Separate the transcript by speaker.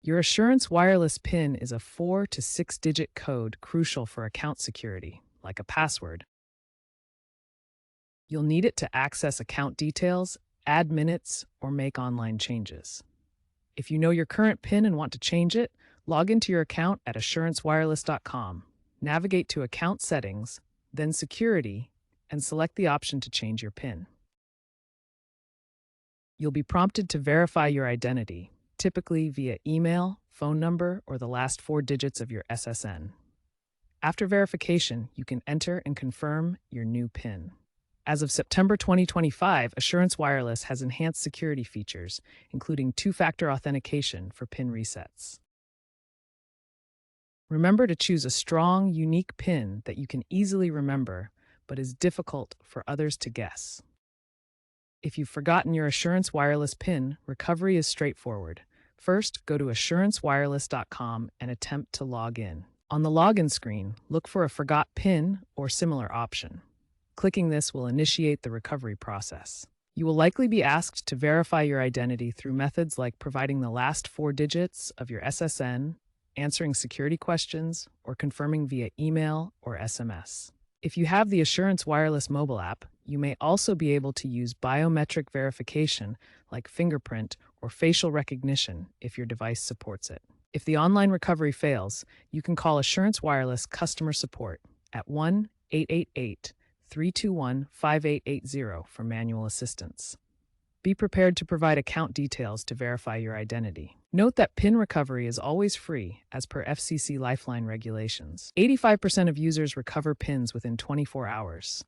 Speaker 1: Your Assurance Wireless PIN is a 4 to 6-digit code crucial for account security, like a password. You'll need it to access account details, add minutes, or make online changes. If you know your current PIN and want to change it, log into your account at assurancewireless.com. Navigate to Account Settings, then Security, and select the option to change your PIN. You'll be prompted to verify your identity, typically via email, phone number, or the last 4 digits of your SSN. After verification, you can enter and confirm your new PIN. As of September 2025, Assurance Wireless has enhanced security features, including two-factor authentication for PIN resets. Remember to choose a strong, unique PIN that you can easily remember, but is difficult for others to guess. If you've forgotten your Assurance Wireless PIN, recovery is straightforward. First, go to assurancewireless.com and attempt to log in. On the login screen, look for a Forgot PIN or similar option. Clicking this will initiate the recovery process. You will likely be asked to verify your identity through methods like providing the last 4 digits of your SSN, answering security questions, or confirming via email or SMS. If you have the Assurance Wireless mobile app, you may also be able to use biometric verification like fingerprint or facial recognition if your device supports it. If the online recovery fails, you can call Assurance Wireless customer support at 1-888-321-5880 for manual assistance. Be prepared to provide account details to verify your identity. Note that PIN recovery is always free, as per FCC Lifeline regulations. 85% of users recover PINs within 24 hours.